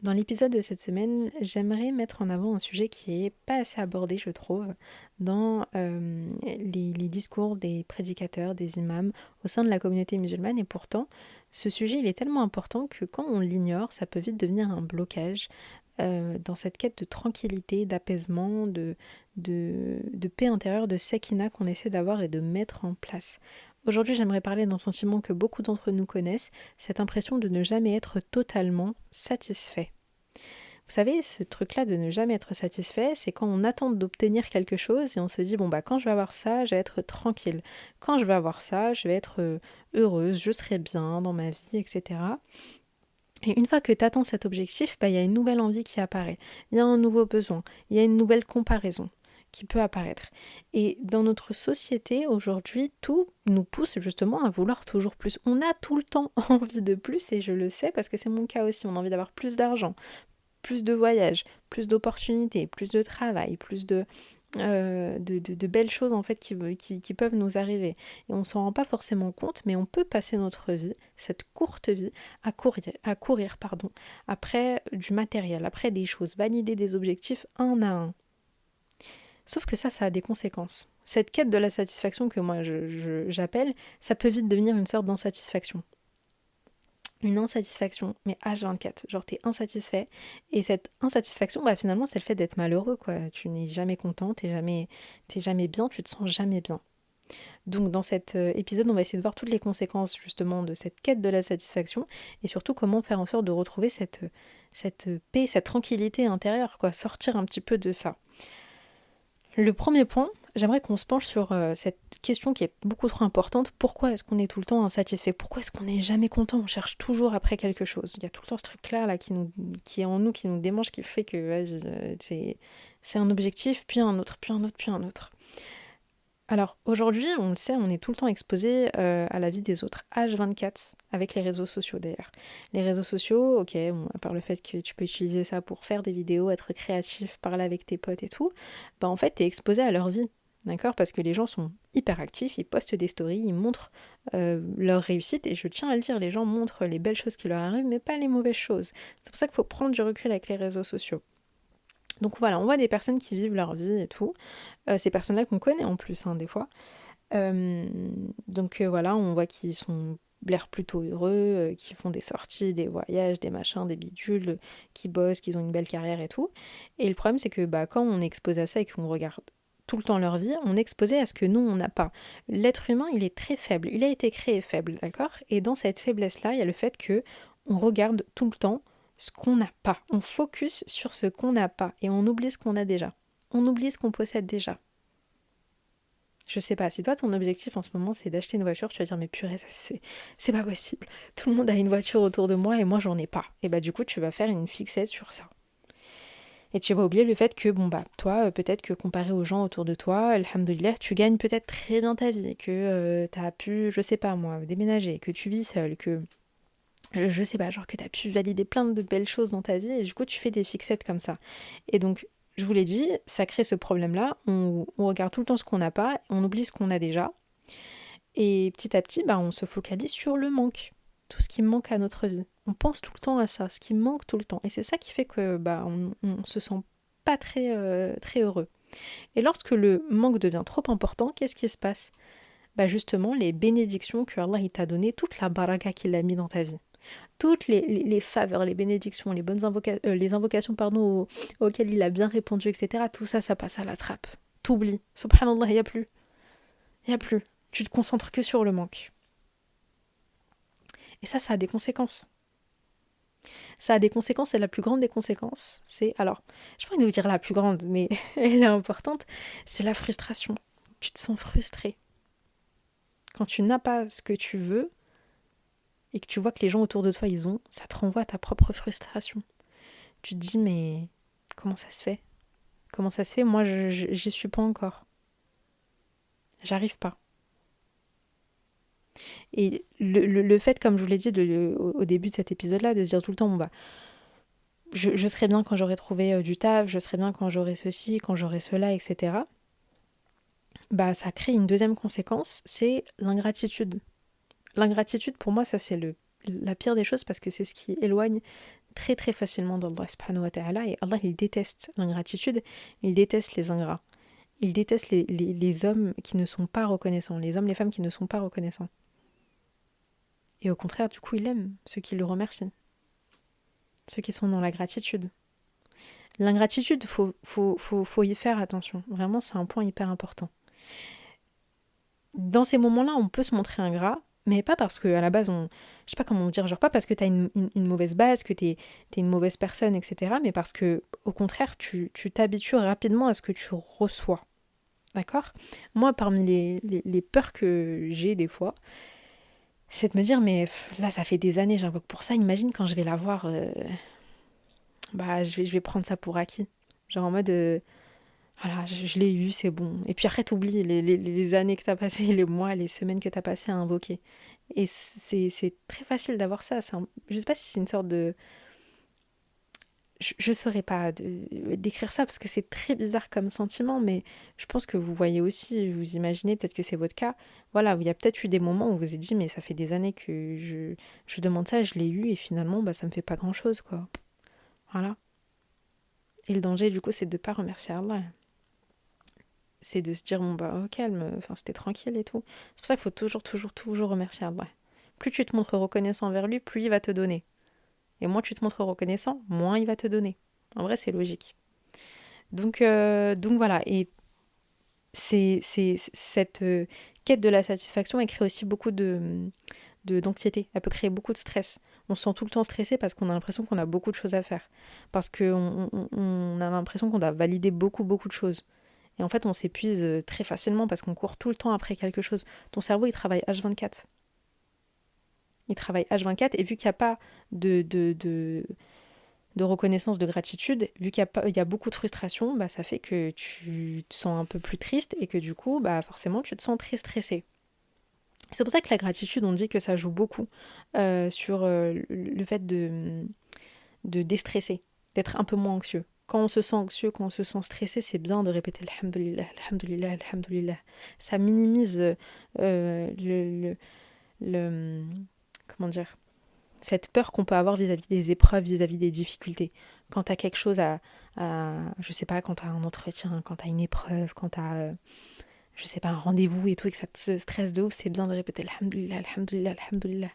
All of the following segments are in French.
Dans l'épisode de cette semaine, j'aimerais mettre en avant un sujet qui est pas assez abordé, je trouve, dans les discours des prédicateurs, des imams au sein de la communauté musulmane. Et pourtant, ce sujet, il est tellement important que quand on l'ignore, ça peut vite devenir un blocage dans cette quête de tranquillité, d'apaisement, de paix intérieure, de sakina qu'on essaie d'avoir et de mettre en place. Aujourd'hui, j'aimerais parler d'un sentiment que beaucoup d'entre nous connaissent, cette impression de ne jamais être totalement satisfait. Vous savez, ce truc-là de ne jamais être satisfait, c'est quand on attend d'obtenir quelque chose et on se dit, bon, bah, quand je vais avoir ça, je vais être tranquille. Quand je vais avoir ça, je vais être heureuse, je serai bien dans ma vie, etc. Et une fois que tu atteins cet objectif, bah, il y a une nouvelle envie qui apparaît. Il y a un nouveau besoin. Il y a une nouvelle comparaison qui peut apparaître. Et dans notre société, aujourd'hui, tout nous pousse justement à vouloir toujours plus. On a tout le temps envie de plus, et je le sais parce que c'est mon cas aussi. On a envie d'avoir plus d'argent, plus de voyages, plus d'opportunités, plus de travail, plus de belles choses en fait qui peuvent nous arriver. Et on s'en rend pas forcément compte, mais on peut passer notre vie, cette courte vie, à courir pardon, après du matériel, après des choses, valider des objectifs un à un. Sauf que ça a des conséquences. Cette quête de la satisfaction que moi j'appelle, ça peut vite devenir une sorte d'insatisfaction. Une insatisfaction, mais H24, genre t'es insatisfait, et cette insatisfaction, bah finalement c'est le fait d'être malheureux, quoi. Tu n'es jamais content, t'es jamais bien, tu te sens jamais bien. Donc dans cet épisode, on va essayer de voir toutes les conséquences justement de cette quête de la satisfaction, et surtout comment faire en sorte de retrouver cette paix, cette tranquillité intérieure, quoi, sortir un petit peu de ça. Le premier point, j'aimerais qu'on se penche sur cette question qui est beaucoup trop importante. Pourquoi est-ce qu'on est tout le temps insatisfait? Pourquoi est-ce qu'on n'est jamais content? On cherche toujours après quelque chose. Il y a tout le temps ce truc-là là, qui est en nous, qui nous démange, qui fait que vas-y, c'est un objectif, puis un autre, puis un autre, puis un autre. Alors aujourd'hui, on le sait, on est tout le temps exposé à la vie des autres, H24, avec les réseaux sociaux d'ailleurs. Les réseaux sociaux, ok, bon, à part le fait que tu peux utiliser ça pour faire des vidéos, être créatif, parler avec tes potes et tout, bah en fait t'es exposé à leur vie, d'accord? Parce que les gens sont hyper actifs, ils postent des stories, ils montrent leur réussite, et je tiens à le dire, les gens montrent les belles choses qui leur arrivent, mais pas les mauvaises choses. C'est pour ça qu'il faut prendre du recul avec les réseaux sociaux. Donc voilà, on voit des personnes qui vivent leur vie et tout, ces personnes-là qu'on connaît en plus, hein, des fois. Euh, donc voilà, on voit qu'ils sont l'air plutôt heureux, qui font des sorties, des voyages, des machins, des bidules, qui bossent, qu'ils ont une belle carrière et tout. Et le problème, c'est que bah, quand on est exposé à ça et qu'on regarde tout le temps leur vie, on est exposé à ce que nous, on n'a pas. L'être humain, il est très faible. Il a été créé faible, d'accord? Et dans cette faiblesse-là, il y a le fait que on regarde tout le temps ce qu'on n'a pas. On focus sur ce qu'on n'a pas et on oublie ce qu'on a déjà. On oublie ce qu'on possède déjà. Je sais pas, si toi ton objectif en ce moment c'est d'acheter une voiture, tu vas dire mais purée, ça, c'est pas possible. Tout le monde a une voiture autour de moi et moi j'en ai pas. Et bah du coup tu vas faire une fixette sur ça. Et tu vas oublier le fait que bon bah toi peut-être que comparé aux gens autour de toi, alhamdoulilah, tu gagnes peut-être très bien ta vie, que t'as pu, je sais pas moi, déménager, que tu vis seule, que je sais pas, genre que t'as pu valider plein de belles choses dans ta vie et du coup tu fais des fixettes comme ça. Et donc je vous l'ai dit, ça crée ce problème-là, on regarde tout le temps ce qu'on n'a pas, on oublie ce qu'on a déjà. Et petit à petit, bah, on se focalise sur le manque, tout ce qui manque à notre vie. On pense tout le temps à ça, ce qui manque tout le temps. Et c'est ça qui fait que bah, on se sent pas très heureux. Et lorsque le manque devient trop important, qu'est-ce qui se passe? Bah justement, les bénédictions que Allah il t'a données, toute la baraka qu'il a mis dans ta vie, toutes les faveurs, les bénédictions, les invocations pardon, auxquelles il a bien répondu, etc., tout ça, ça passe à la trappe. T'oublies. Subhanallah, il n'y a plus. Il n'y a plus. Tu te concentres que sur le manque. Et ça a des conséquences. Ça a des conséquences, et la plus grande des conséquences, c'est, alors, je pas envie de vous dire la plus grande, mais elle est importante, c'est la frustration. Tu te sens frustré. Quand tu n'as pas ce que tu veux, et que tu vois que les gens autour de toi, ils ont, ça te renvoie à ta propre frustration. Tu te dis, mais comment ça se fait? Comment ça se fait? Moi, j'y suis pas encore. J'arrive pas. Et le fait, comme je vous l'ai dit au début de cet épisode-là, de se dire tout le temps, bon bah, je serai bien quand j'aurai trouvé du taf, je serai bien quand j'aurai ceci, quand j'aurai cela, etc. Bah, ça crée une deuxième conséquence, c'est l'ingratitude. L'ingratitude, pour moi, ça c'est la pire des choses parce que c'est ce qui éloigne très très facilement d'Allah subhanahu wa ta'ala, et Allah il déteste l'ingratitude, il déteste les ingrats, il déteste les hommes qui ne sont pas reconnaissants, les hommes, les femmes qui ne sont pas reconnaissants. Et au contraire, du coup, il aime ceux qui le remercient, ceux qui sont dans la gratitude. L'ingratitude, faut y faire attention. Vraiment, c'est un point hyper important. Dans ces moments-là, on peut se montrer ingrat, mais pas parce que, à la base, je sais pas comment dire, genre pas parce que t'as une mauvaise base, que t'es une mauvaise personne, etc., mais parce que, au contraire, tu t'habitues rapidement à ce que tu reçois. D'accord? Moi, parmi les peurs que j'ai des fois, c'est de me dire, mais là, ça fait des années, j'invoque pour ça, imagine quand je vais la voir, bah, je vais prendre ça pour acquis. Genre en mode, voilà, je l'ai eu, c'est bon. Et puis après, t'oublies les années que t'as passées, les mois, les semaines que t'as passées à invoquer. Et c'est très facile d'avoir ça. Je sais pas si c'est une sorte de... Je saurais pas décrire ça parce que c'est très bizarre comme sentiment, mais je pense que vous voyez aussi, vous imaginez, peut-être que c'est votre cas, voilà, où il y a peut-être eu des moments où vous vous êtes dit, mais ça fait des années que je demande ça, je l'ai eu, et finalement, bah, ça me fait pas grand-chose, quoi. Voilà. Et le danger, du coup, c'est de ne pas remercier Allah. C'est de se dire, bon, bah, au calme, enfin, c'était tranquille et tout. C'est pour ça qu'il faut toujours, toujours, toujours remercier Allah. Plus tu te montres reconnaissant envers lui, plus il va te donner. Et moins tu te montres reconnaissant, moins il va te donner. En vrai, c'est logique. Donc voilà. Et cette quête de la satisfaction, elle crée aussi beaucoup d'anxiété. Elle peut créer beaucoup de stress. On se sent tout le temps stressé parce qu'on a l'impression qu'on a beaucoup de choses à faire. Parce qu'on a l'impression qu'on doit valider beaucoup, beaucoup de choses. Et en fait, on s'épuise très facilement parce qu'on court tout le temps après quelque chose. Ton cerveau, il travaille H24. Il travaille H24 et vu qu'il n'y a pas de reconnaissance, de gratitude, vu il y a beaucoup de frustration, bah, ça fait que tu te sens un peu plus triste et que du coup, bah, forcément, tu te sens très stressé. C'est pour ça que la gratitude, on dit que ça joue beaucoup sur le fait de déstresser, d'être un peu moins anxieux. Quand on se sent anxieux, quand on se sent stressé, c'est bien de répéter Alhamdulillah, Alhamdulillah, Alhamdulillah. Ça minimise le, comment dire, cette peur qu'on peut avoir vis-à-vis des épreuves, vis-à-vis des difficultés. Quand tu as quelque chose je sais pas, quand tu as un entretien, quand tu as une épreuve, quand tu as, je sais pas, un rendez-vous et tout, et que ça te stresse de ouf, c'est bien de répéter Alhamdulillah, Alhamdulillah, Alhamdulillah.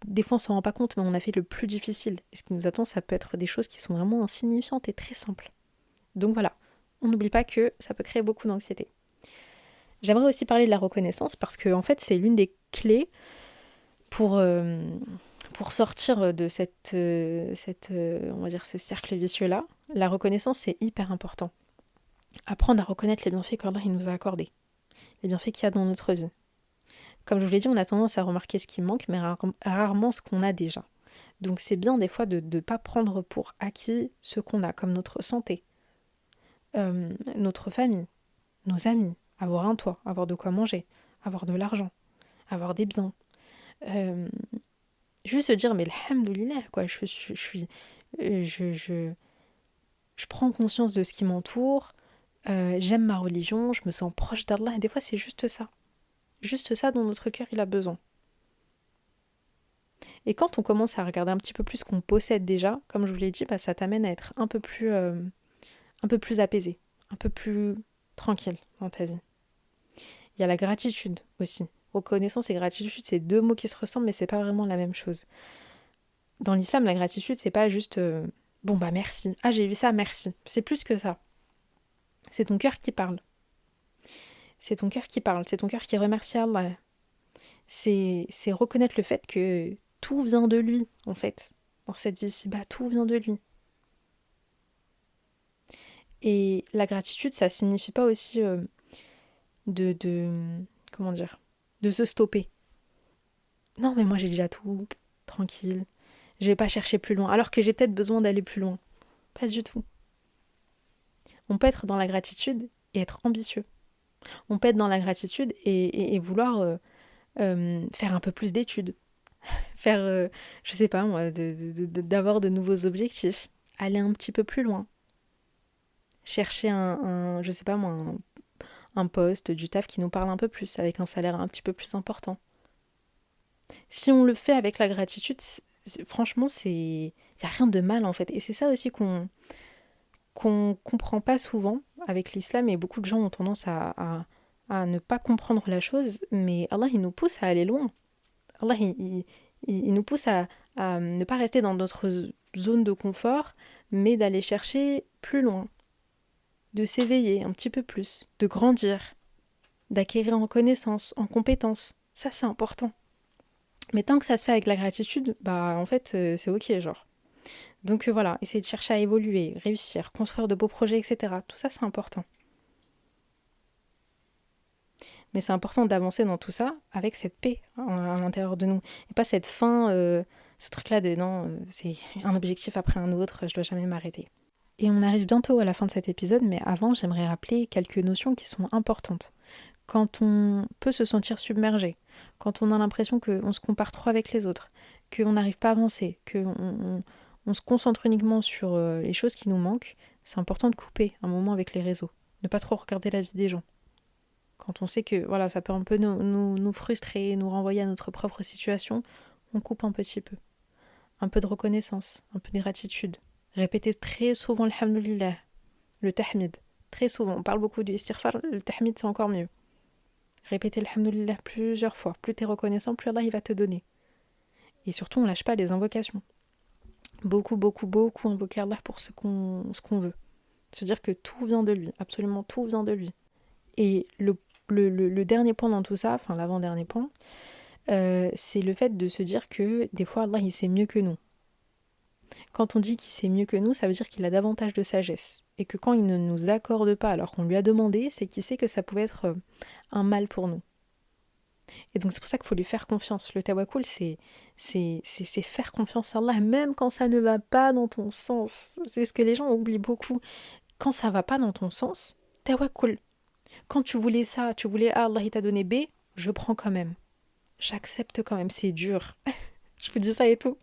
Des fois, on s'en rend pas compte, mais on a fait le plus difficile. Et ce qui nous attend, ça peut être des choses qui sont vraiment insignifiantes et très simples. Donc voilà, on n'oublie pas que ça peut créer beaucoup d'anxiété. J'aimerais aussi parler de la reconnaissance parce que en fait, c'est l'une des clés pour, pour sortir de on va dire, ce cercle vicieux-là. La reconnaissance, c'est hyper important. Apprendre à reconnaître les bienfaits qu'Allah nous a accordés, les bienfaits qu'il y a dans notre vie. Comme je vous l'ai dit, on a tendance à remarquer ce qui manque, mais rarement ce qu'on a déjà. Donc c'est bien des fois de ne pas prendre pour acquis ce qu'on a, comme notre santé, notre famille, nos amis, avoir un toit, avoir de quoi manger, avoir de l'argent, avoir des biens. Juste se dire, mais alhamdoulilah, quoi, je prends conscience de ce qui m'entoure, j'aime ma religion, je me sens proche d'Allah, et des fois c'est juste ça. Juste ça dont notre cœur il a besoin. Et quand on commence à regarder un petit peu plus ce qu'on possède déjà, comme je vous l'ai dit, bah, ça t'amène à être un peu plus apaisé, un peu plus tranquille dans ta vie. Il y a la gratitude aussi. Reconnaissance et gratitude, c'est deux mots qui se ressemblent, mais c'est pas vraiment la même chose. Dans l'islam, la gratitude, c'est pas juste bon bah merci. Ah j'ai vu ça, merci. C'est plus que ça. C'est ton cœur qui parle. C'est ton cœur qui parle. C'est ton cœur qui remercie Allah. C'est reconnaître le fait que tout vient de lui, en fait. Dans cette vie-ci, bah tout vient de lui. Et la gratitude, ça signifie pas aussi comment dire, de se stopper. Non, mais moi j'ai déjà tout, tranquille. Je vais pas chercher plus loin, alors que j'ai peut-être besoin d'aller plus loin. Pas du tout. On peut être dans la gratitude et être ambitieux. On peut être dans la gratitude et vouloir faire un peu plus d'études. Faire, je sais pas moi, d'avoir de nouveaux objectifs. Aller un petit peu plus loin. Chercher je sais pas moi, un poste, du taf qui nous parle un peu plus, avec un salaire un petit peu plus important. Si on le fait avec la gratitude, franchement, Il n'y a rien de mal en fait. Et c'est ça aussi qu'on comprend pas souvent avec l'islam et beaucoup de gens ont tendance à ne pas comprendre la chose, mais Allah il nous pousse à aller loin. Allah il nous pousse à ne pas rester dans notre zone de confort, mais d'aller chercher plus loin, de s'éveiller un petit peu plus, de grandir, d'acquérir en connaissance, en compétences. Ça c'est important. Mais tant que ça se fait avec la gratitude, bah en fait c'est ok genre. Donc voilà, essayer de chercher à évoluer, réussir, construire de beaux projets, etc. Tout ça, c'est important. Mais c'est important d'avancer dans tout ça avec cette paix à l'intérieur de nous. Et pas cette fin, ce truc-là de non, c'est un objectif après un autre, je dois jamais m'arrêter. Et on arrive bientôt à la fin de cet épisode, mais avant, j'aimerais rappeler quelques notions qui sont importantes. Quand on peut se sentir submergé, quand on a l'impression qu'on se compare trop avec les autres, qu'on n'arrive pas à avancer, qu'on se concentre uniquement sur les choses qui nous manquent, c'est important de couper un moment avec les réseaux. Ne pas trop regarder la vie des gens. Quand on sait que voilà, ça peut un peu nous frustrer, nous renvoyer à notre propre situation, on coupe un petit peu. Un peu de reconnaissance, un peu de gratitude. Répéter très souvent le hamdulillah, le tahmid. Très souvent, on parle beaucoup du istighfar, le tahmid c'est encore mieux. Répéter le hamdulillah plusieurs fois. Plus tu es reconnaissant, plus Allah il va te donner. Et surtout, on ne lâche pas les invocations. Beaucoup, beaucoup, beaucoup invoquer Allah pour ce qu'on veut. Se dire que tout vient de lui, absolument tout vient de lui. Et le dernier point dans tout ça, enfin l'avant-dernier point, c'est le fait de se dire que des fois Allah il sait mieux que nous. Quand on dit qu'il sait mieux que nous, ça veut dire qu'il a davantage de sagesse. Et que quand il ne nous accorde pas alors qu'on lui a demandé, c'est qu'il sait que ça pouvait être un mal pour nous. Et donc c'est pour ça qu'il faut lui faire confiance. Le tawakkul, c'est faire confiance à Allah, même quand ça ne va pas dans ton sens. C'est ce que les gens oublient beaucoup. Quand ça va pas dans ton sens, tawakkul. Quand tu voulais ça, tu voulais A, Allah il t'a donné B, je prends quand même. J'accepte quand même, c'est dur. Je vous dis ça et tout.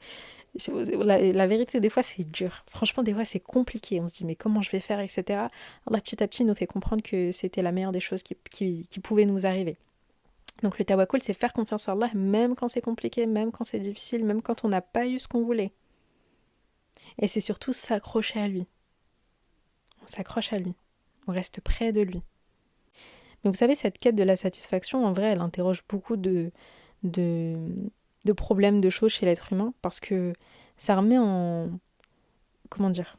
La vérité, des fois, c'est dur. Franchement, des fois, c'est compliqué. On se dit, mais comment je vais faire, etc. Allah, petit à petit, nous fait comprendre que c'était la meilleure des choses qui pouvaient nous arriver. Donc, le tawakkul, c'est faire confiance à Allah, même quand c'est compliqué, même quand c'est difficile, même quand on n'a pas eu ce qu'on voulait. Et c'est surtout s'accrocher à lui. On s'accroche à lui. On reste près de lui. Mais vous savez, cette quête de la satisfaction, en vrai, elle interroge beaucoup de, de problèmes, de choses chez l'être humain, parce que ça remet en... Comment dire?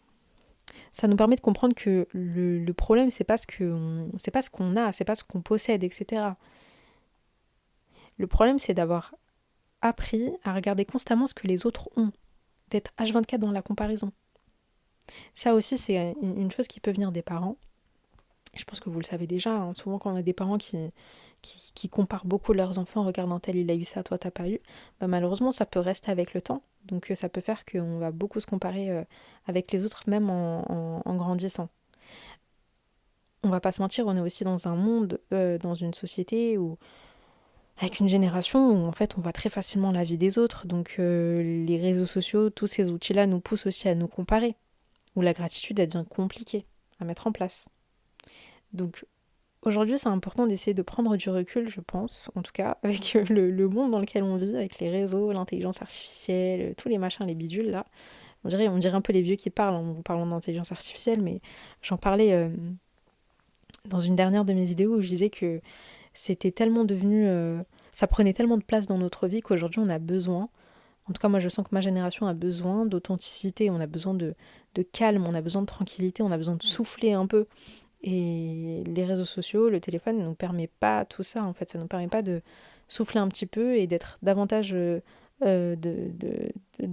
Ça nous permet de comprendre que le problème, c'est pas ce qu'on a, c'est pas ce qu'on possède, etc. Le problème, c'est d'avoir appris à regarder constamment ce que les autres ont, d'être H24 dans la comparaison. Ça aussi, c'est une chose qui peut venir des parents. Je pense que vous le savez déjà, hein, souvent quand on a des parents qui comparent beaucoup leurs enfants, regardant tel il a eu ça, toi t'as pas eu, bah, malheureusement ça peut rester avec le temps. Donc ça peut faire qu'on va beaucoup se comparer avec les autres, même en grandissant. On va pas se mentir, on est aussi dans un monde, dans une société où, avec une génération où en fait on voit très facilement la vie des autres. Donc les réseaux sociaux, tous ces outils-là nous poussent aussi à nous comparer, où la gratitude elle devient compliquée à mettre en place. Donc aujourd'hui, c'est important d'essayer de prendre du recul, je pense, en tout cas, avec le monde dans lequel on vit, avec les réseaux, l'intelligence artificielle, tous les machins, les bidules, là. On dirait un peu les vieux qui parlent en vous parlant d'intelligence artificielle, mais j'en parlais dans une dernière de mes vidéos où je disais que c'était tellement devenu... ça prenait tellement de place dans notre vie qu'aujourd'hui, on a besoin, en tout cas, moi, je sens que ma génération a besoin d'authenticité, on a besoin de calme, on a besoin de tranquillité, on a besoin de souffler un peu. Et les réseaux sociaux, le téléphone ne nous permet pas tout ça, en fait. Ça ne nous permet pas de souffler un petit peu et d'être davantage, de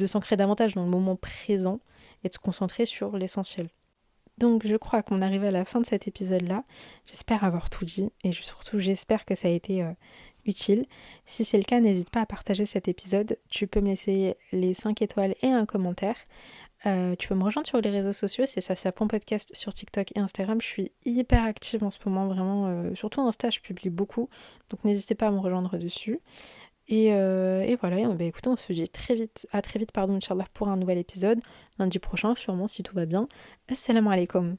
s'ancrer davantage dans le moment présent et de se concentrer sur l'essentiel. Donc je crois qu'on arrive à la fin de cet épisode-là. J'espère avoir tout dit et surtout j'espère que ça a été utile. Si c'est le cas, n'hésite pas à partager cet épisode. Tu peux me laisser les 5 étoiles et un commentaire. Tu peux me rejoindre sur les réseaux sociaux, c'est Safsapon Podcast sur TikTok et Instagram. Je suis hyper active en ce moment, vraiment. Surtout Insta, je publie beaucoup. Donc n'hésitez pas à me rejoindre dessus. Et voilà, bah, écoutez, on se dit à très vite, pardon, Inch'Allah, pour un nouvel épisode. Lundi prochain, sûrement, si tout va bien. Assalamu alaikum.